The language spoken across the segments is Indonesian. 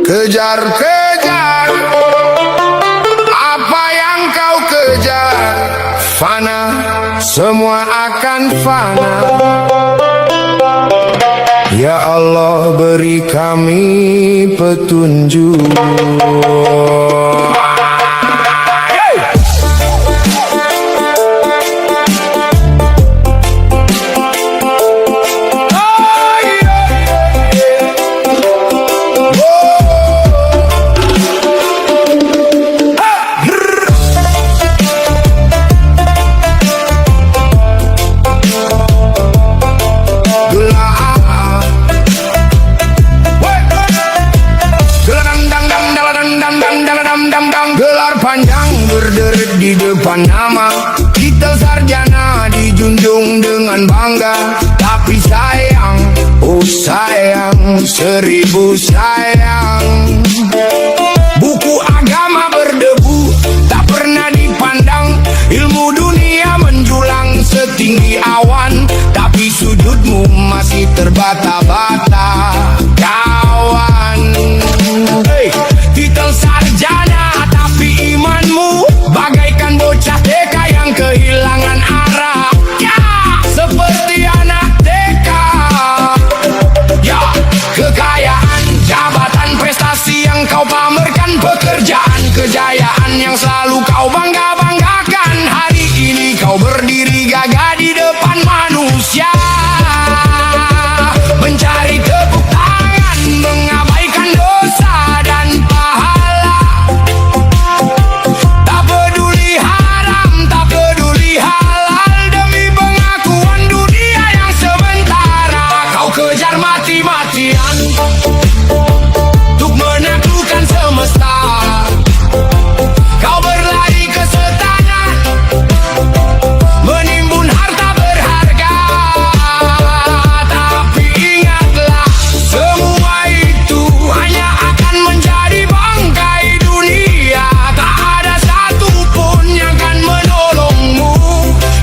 Kejar-kejar apa yang kau kejar, fana, semua akan fana. Ya Allah, beri kami petunjuk. Gelar panjang berderit di depan nama, titel sarjana dijunjung dengan bangga. Tapi sayang, oh sayang, seribu sayang, buku agama berdebu, tak pernah dipandang. Ilmu dunia menjulang setinggi awan, tapi sudutmu masih terbata-bata, kawan. Hey, titel sarjana tapi imanmu bagaikan bocah TK yang kehilangan arah. Ya, seperti anak TK. Ya, kekayaan, jabatan, prestasi yang kau pamerkan, pekerjaan, kejayaan yang selalu kau bangga-banggakan. Hari ini kau berdiri gagah di depan manusia, mencari tepuk tangan, mengabaikan dosa dan pahala. Tak peduli haram, tak peduli halal, demi pengakuan dunia yang sementara. Kau kejar mati-matian untuk menaklukkan semesta. Kau berlari ke setana, menimbun harta berharga. Tapi ingatlah, semua itu hanya akan menjadi bangkai dunia. Tak ada satupun yang akan menolongmu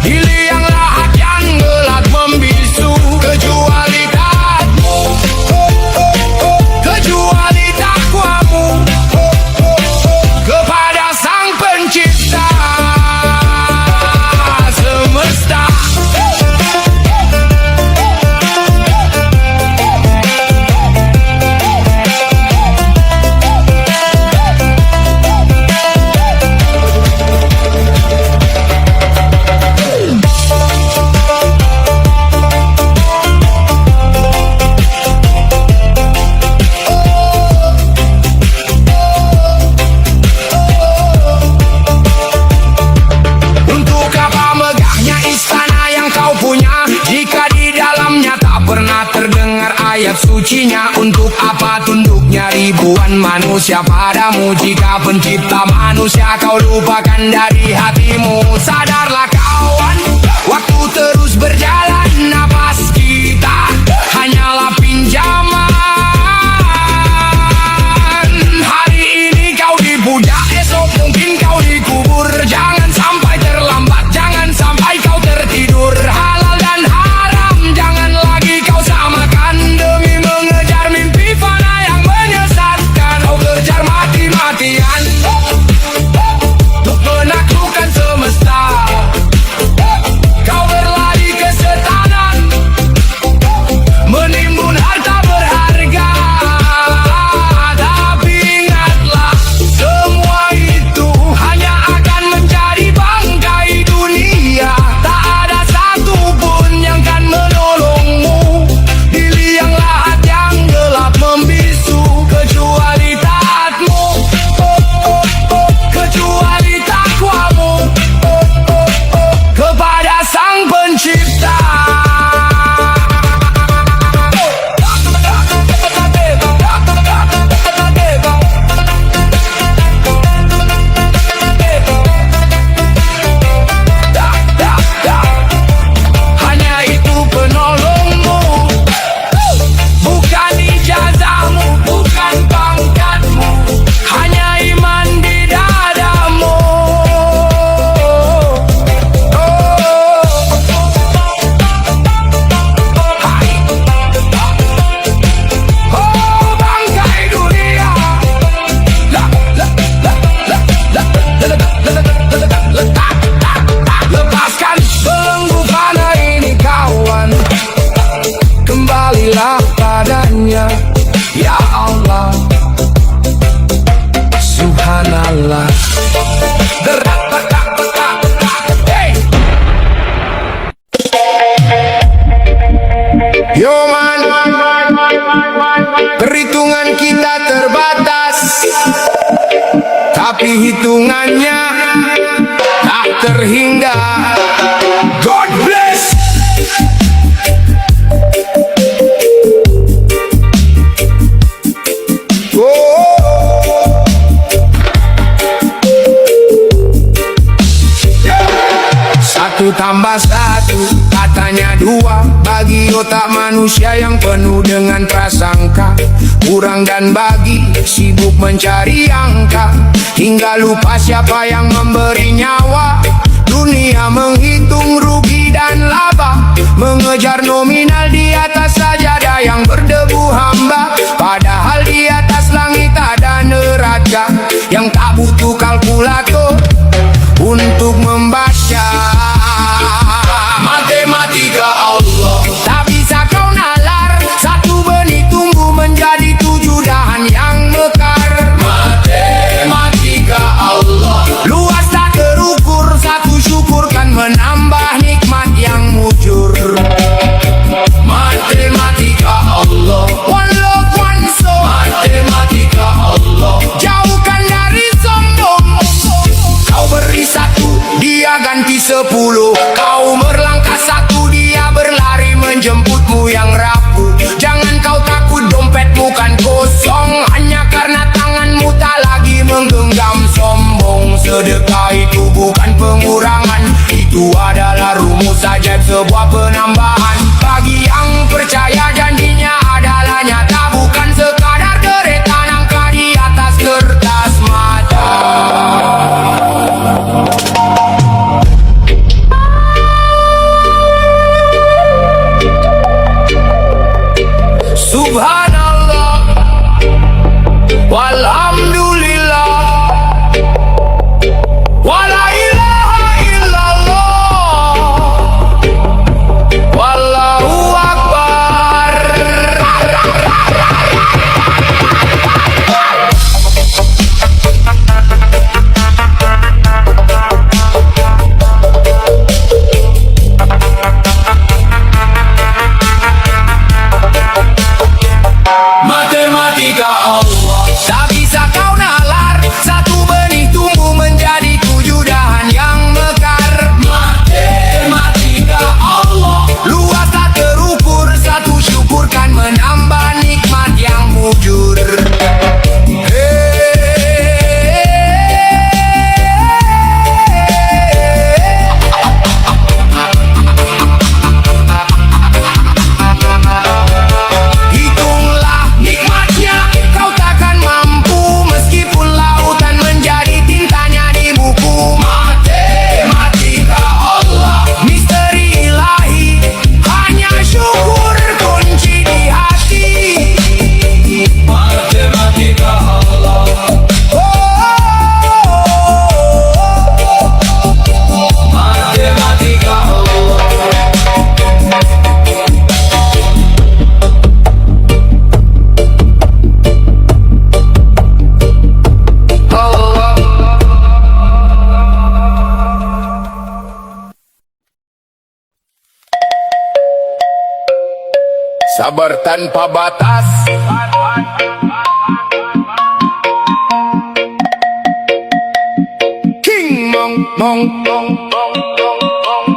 di liang lahat yang gelap membisu, kecuali taatmu, kecuali takwamu kepada Sang Pencipta semesta. Untuk apa megahnya istana yang kau punya, jika di dalamnya tak pernah terdengar ayat sucinya? Untuk apa tunduknya ribuan manusia padamu, jika pencipta manusia kau lupakan dari hatimu? Sadarlah kawan, waktu terus berjalan, napas kita hanyalah pinjaman. Hari ini kau dipuja, esok mungkin kau dikubur. Jangan sampai terlambat, jangan sampai kau tertidur. Halal dan haram jangan lagi kau samakan, demi mengejar mimpi fana yang menyesatkan. Kau kejar mati-matian untuk menaklukkan semesta. Kau berlari ke setana, kembalilah padanya. Ya Allah, Subhanallah. Hey! Yo man, perhitungan kita terbatas, tapi hitungannya tak terhingga. God bless. Satu tambah satu katanya dua, bagi otak manusia yang penuh dengan prasangka. Kurang dan bagi, sibuk mencari angka, hingga lupa siapa yang memberi nyawa. Dunia menghitung rugi dan laba, mengejar nominal di atas sajadah yang berdebu hamba. Padahal di atas langit ada neraca yang tak butuh kalkulator untuk membaca. Matematika Allah, tak bisa kau nalar. Satu benih tumbuh menjadi 7 dahan yang mekar. Matematika Allah, luas tak terukur. Satu syukur kan menambah nikmat yang mujur. Matematika Allah, one love, one soul. Matematika Allah, jauhkan dari sombong. Kau beri 1, dia ganti 10. Kau berlangkah 1, dia berlari menjemputmu yang rapuh. Jangan kau takut, dompet bukan kosong, hanya karena tanganmu tak lagi menggenggam sombong. Sedekah itu bukan pengurangan, itu adalah rumus ajaib, sebuah penambahan. Bagi yang percaya janjinya adalah nyata, bukan sekadar deretan angka di atas kertas mata. Subhanallah, walhamdulillah, wala ilaha illallah, wallahu akbar. Matematika Allah, tak bisa kau nalar. Satu benih tumbuh menjadi 7 dahan yang mekar. Matematika Allah, luas tak terukur. Satu syukur kan menambah nikmat yang mujur. Sabar tanpa batas, King Mong Mong Mong Mong Mong Mong.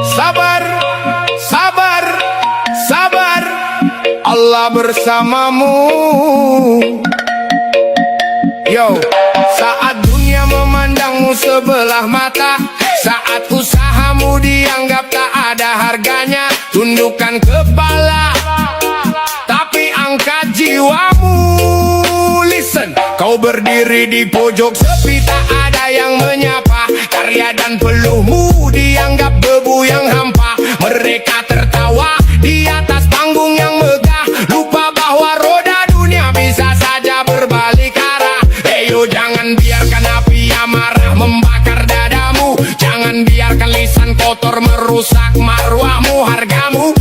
Sabar, sabar, sabar, Allah bersamamu. Yo, saat dunia memandangmu sebelah mata, saat usahamu dianggap tak ada harganya, tundukkan kepala, tapi angkat jiwamu. Listen, kau berdiri di pojok sepi, tak ada yang menyapa. Karya dan peluhmu dianggap debu yang hampa. Mereka tertawa di atas panggung yang megah, lupa bahwa roda dunia bisa saja berbalik arah. Eyo, jangan biarkan api amarah membakar dadamu. Jangan biarkan lisan kotor merusak marwahmu, hargamu.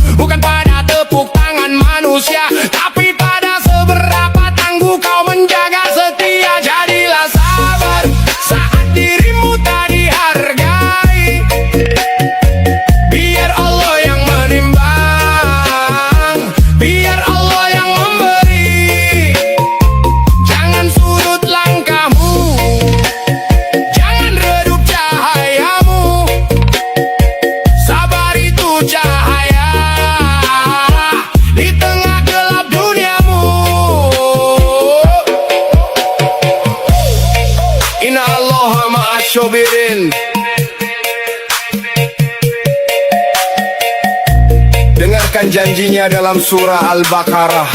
janjinya dalam surah Al-Baqarah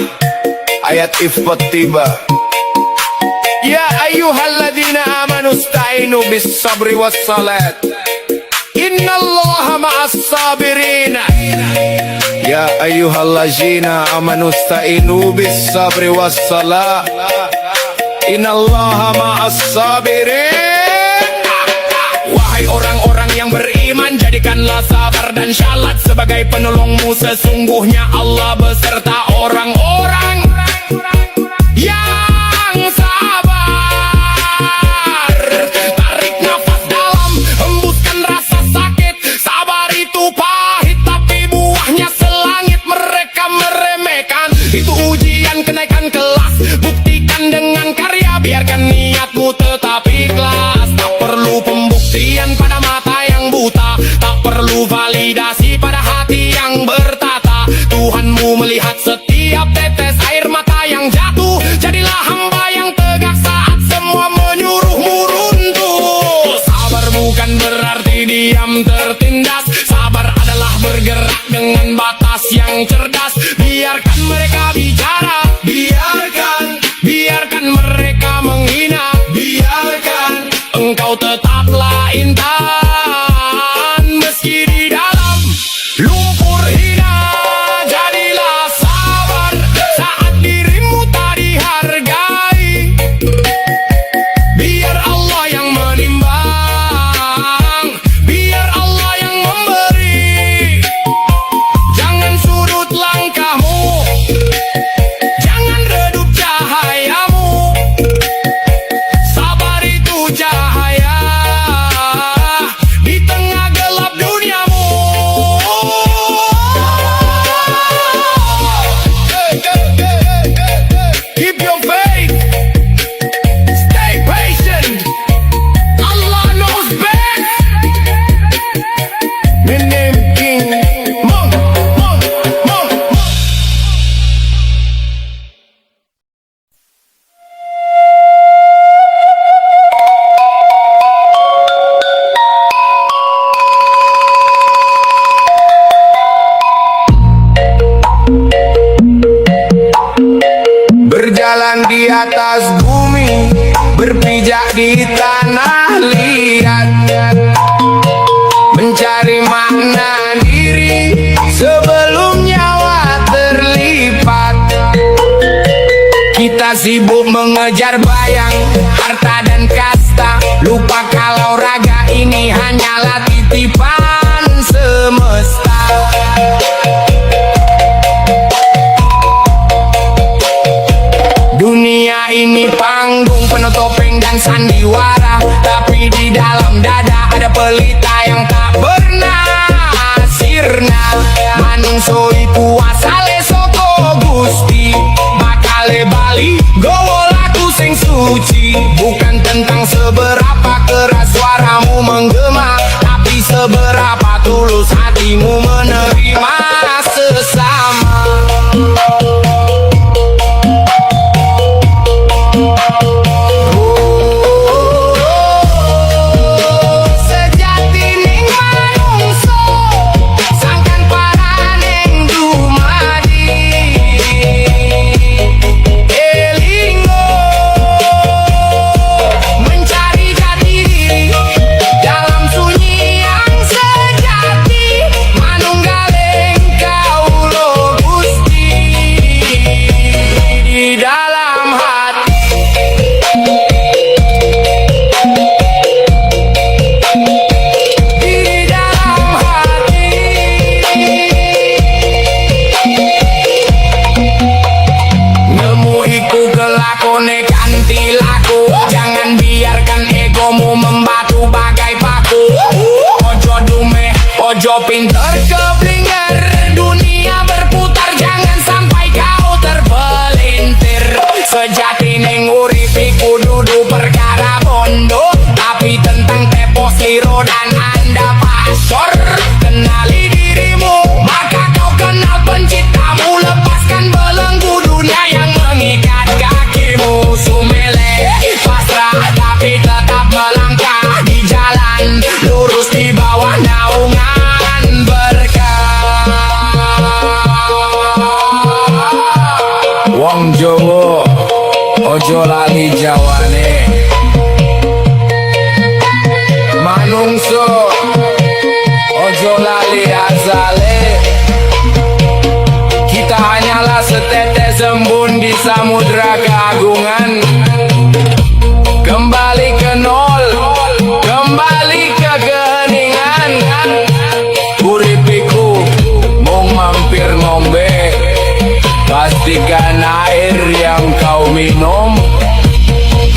ayat iftiba. Ya ayyuhalladzina amanu sta'inu bis sabri was salat. Innallaha ma'as sabirin. Ya ayyuhalladzina amanu sta'inu bis sabri was salat. Innallaha ma'as sabirin. Wahai orang-orang yang beriman, jadikanlah sabar dan syalat sebagai penolongmu. Sesungguhnya Allah beserta orang-orang yang sabar. Tarik nafas dalam, hembuskan rasa sakit. Sabar itu pahit tapi buahnya selangit. Mereka meremehkan, itu ujian kenaikan kelas. Buktikan dengan karya, biarkan niatmu tetap ikhlas. Tak perlu pembuktian pada mata yang buta, tak perlu validasi pada hati yang bertata. Tuhanmu melihat setiap tetes air mata yang jatuh. Jadilah hamba yang tegak saat semua menyuruhmu runtuh. Sabar bukan berarti diam tertindas. Sabar adalah bergerak dengan batas yang cerdas. Biarkan mereka bicara, biarkan mereka menghina. Biarkan engkau tetaplah intan meski di dalam lumpur hina. Jadilah sabar saat dirimu tak dihargai. Biar Allah yang menimbang, biar Allah yang memberi. Jangan surut langkahmu, jangan redup cahayamu. Sabar itu cahaya di tengah gelap duniamu. Keep your faith, stay patient. Allah knows best. Menem King Mong. Berjalan di atas bumi, berpijak di tanah liat, mencari makna diri sebelum nyawa terlipat. Kita sibuk mengejar bayang, harta dan kasta, lupa kalau raga ini hanyalah titipan semesta. Dunia ini panggung penuh topeng dan sandiwara, tapi di dalam dada ada pelita yang tak pernah sirna. Manungso iku asale saka Gusti, bakale bali gowo laku sing suci. Bukan tentang seberapa keras suaramu menggema, tapi seberapa tulus hatimu menerima sesama. Ojo pinter keblinger, dunia berputar, jangan sampai kau terpelintir. Sejati ning uripi kudu perkara bondo, tapi tentang tepos liro dan anda pasor. Kenali dirimu, maka kau kenal penciptamu. Lepaskan belenggu dunia yang mengikat kakimu. Sumele pasrah tapi tetap melangkah di jalan lurus di bawah naungan Wong Jawa ojo lali jawane, manungso ojo lali asale. Kita hanyalah setetes embun di samudra keagungan. Kembali ke nol, kembali ke keheningan. Uripiku mung mampir ngombe, pastikan air yang kau minum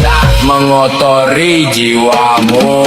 tak mengotori jiwamu.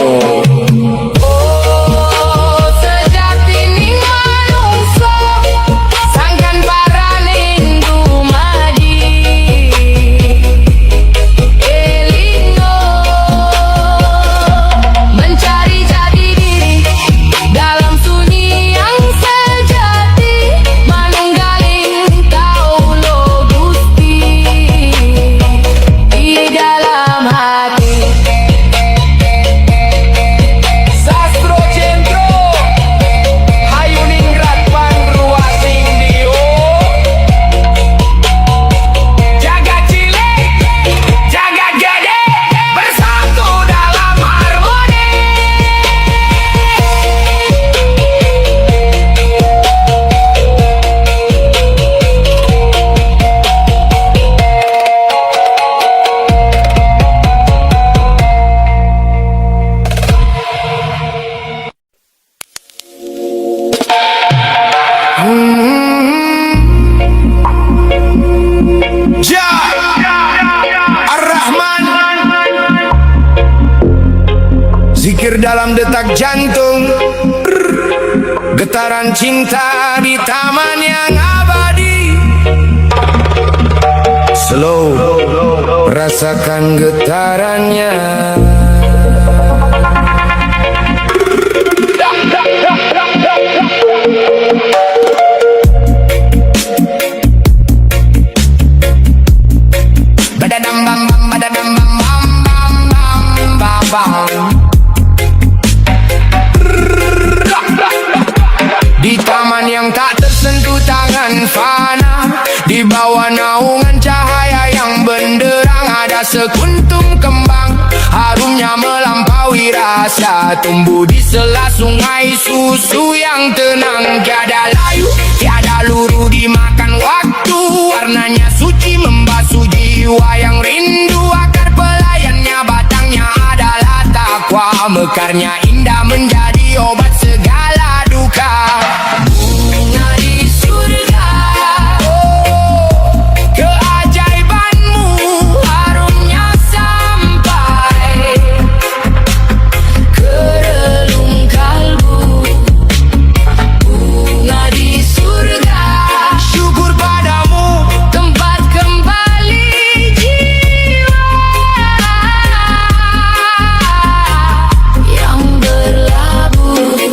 Zikir dalam detak jantung, getaran cinta di taman yang abadi. Slow, rasakan getarannya. Badadam bam bam, badadam bam bam bam bam bam. Di taman yang tak tersentuh tangan fana, di bawah naungan cahaya yang benderang, ada sekuntum kembang, harumnya melampaui rasa, tumbuh di sela sungai susu yang tenang. Tiada layu, tiada luru dimakan waktu, warnanya suci membasuh jiwa yang rindu. Akar pelayannya, batangnya adalah takwa, mekarnya indah menjadi obat segala duka. Bunga di surga, oh, keajaibanmu harumnya sampai ke relung kalbu. Bunga di surga, syukur padamu tempat kembali jiwa yang berlabuh.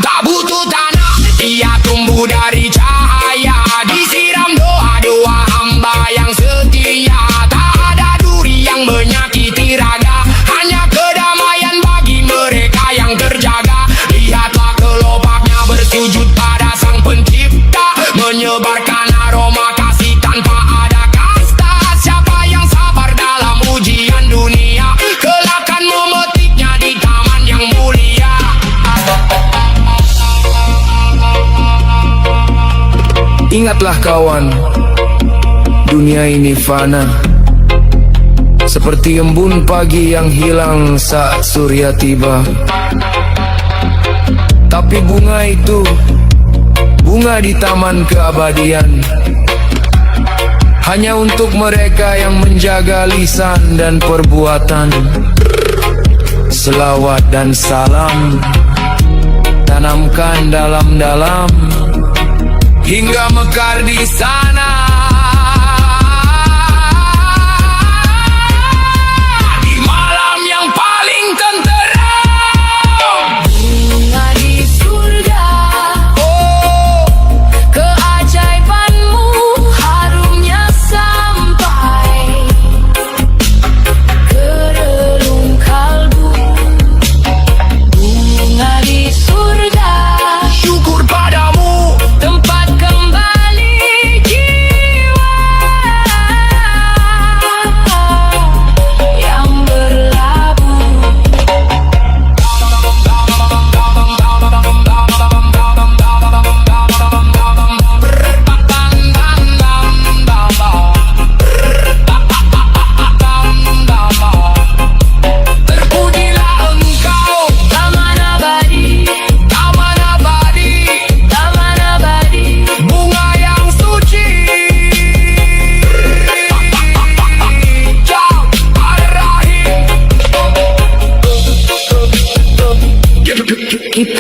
Tak butuh tanah, ia tumbuh dari cahaya, disiram doa-doa hamba yang setia. Tak ada duri yang menyakiti raga, hanya kedamaian bagi mereka yang terjaga. Lihatlah kelopaknya bersujud pada sang pencipta, menyebarkan aroma kasih tanpa ada kasta. Siapa yang sabar dalam ujian dunia, kelak akan memetiknya di taman yang mulia. Ingatlah kawan, dunia ini fana, seperti embun pagi yang hilang saat surya tiba. Tapi bunga itu, bunga di taman keabadian, hanya untuk mereka yang menjaga lisan dan perbuatan. Selawat dan salam tanamkan dalam-dalam, hingga mekar di sana. Di malam yang paling tenteram, bunga di surga, oh, keajaibanmu harumnya sampai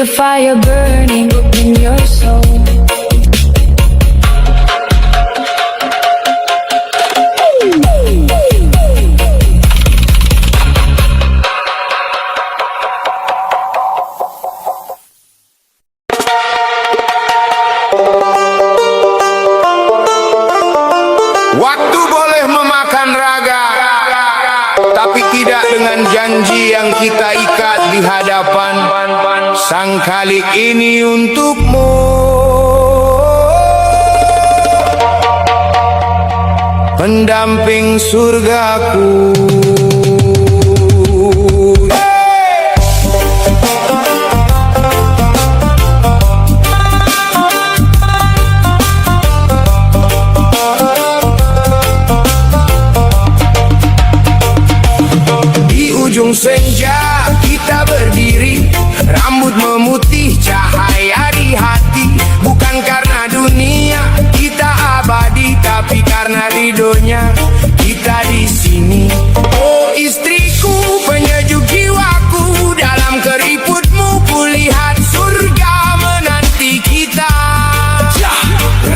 the fire burning in your soul. Waktu boleh memakan raga, tapi tidak dengan janji yang kita ikat di hadapan Sang Khalik ini untukmu. Pendamping surgaku. Ujung senja kita berdiri, rambut memutih cahaya di hati. Bukan karena dunia kita abadi, tapi karena ridhonya kita di sini. Oh istriku, penyejuk jiwaku, dalam keriputmu kulihat surga menanti kita.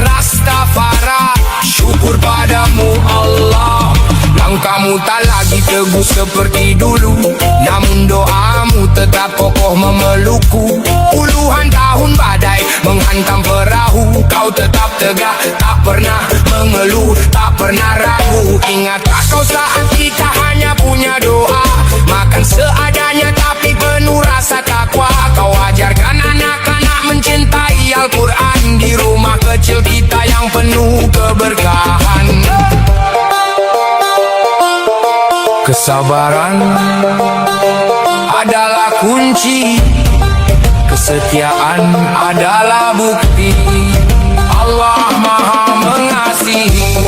Rastafari, syukur padamu Allah. Langkahmu tak lagi teguh seperti dulu, namun doamu tetap kokoh memelukku. Puluhan tahun badai menghantam perahu, kau tetap tegak, tak pernah mengeluh, tak pernah ragu. Ingatkah kau saat kita hanya punya doa, makan seadanya tapi penuh rasa takwa. Kau ajarkan anak-anak mencintai Al-Quran di rumah kecil kita yang penuh keberkahan. Kesabaran adalah kunci, kesetiaan adalah bukti. Allah Maha Mengasihi.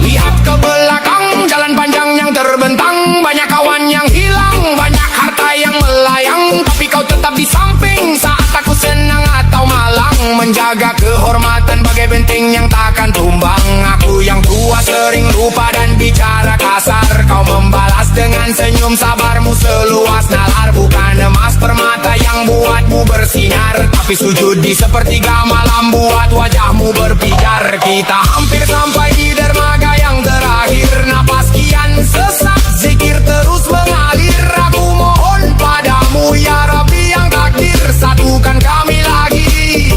Lihat ke belakang, jalan panjang yang terbentang, banyak kawan yang hilang, banyak harta yang melayang, tapi kau tetap di samping saat aku senang atau malang. Menjaga kehormatan bagai benteng yang takkan tumbang. Aku yang tua sering lupa dan bicara kasar, kau membalas dengan senyum, sabarmu seluas nalar. Bukan emas permata yang buatmu bersinar, tapi sujud di sepertiga malam buat wajahmu berpijar. Kita hampir sampai di dermaga yang terakhir, napas kian sesak, zikir terus mengalir. Aku mohon padamu ya Rabbi yang takdir, satukan kami lagi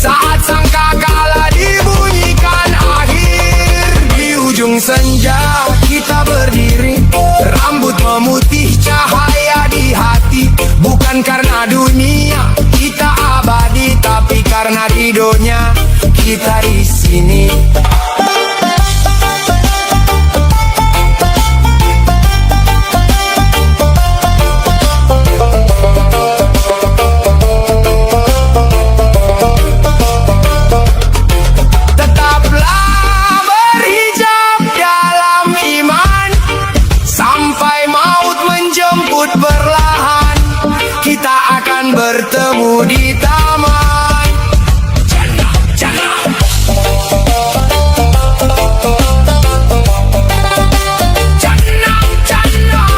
saat sangkakala dibunyikan akhir. Di ujung senja kita berdiri, rambut memutih cahaya di hati. Bukan karena dunia kita abadi, tapi karena ridhonya kita di sini. Perlahan kita akan bertemu di taman. Jannah, jannah. Jannah, jannah.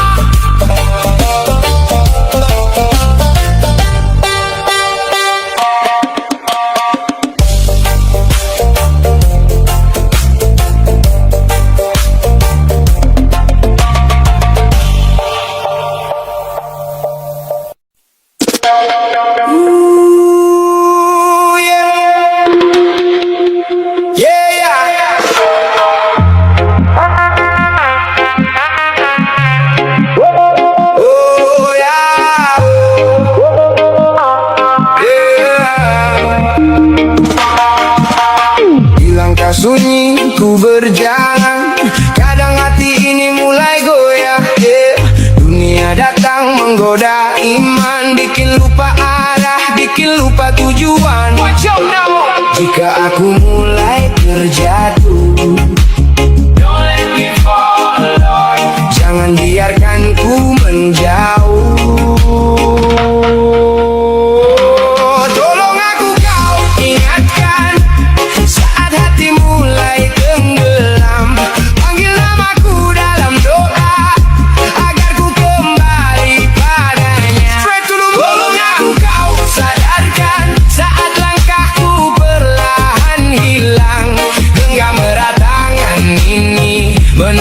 Sunyi ku berjalan, kadang hati ini mulai goyah. Dunia datang menggoda iman, bikin lupa arah, bikin lupa tujuan. Jika aku mulai terjatuh, jangan biarkan ku menjauh. Tolong aku kau ingatkan,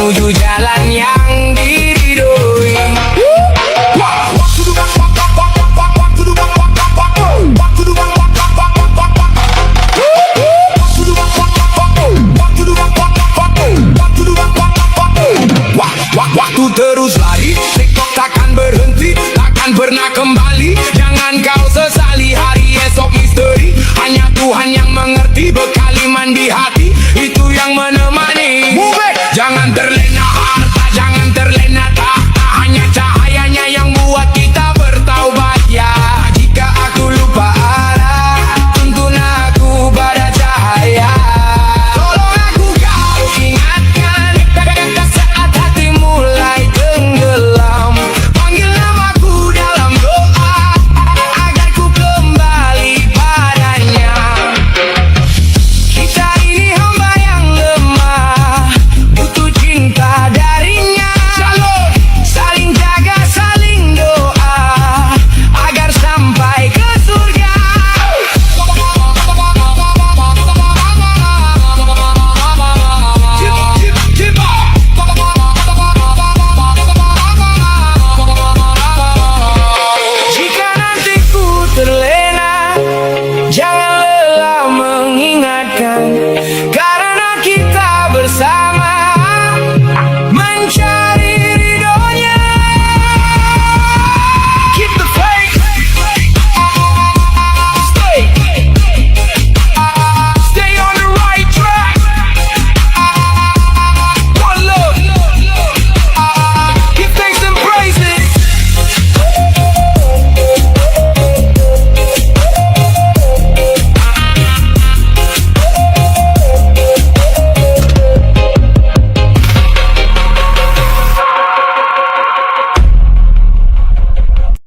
menuju jalan yang diridhoi. Waktu terus lari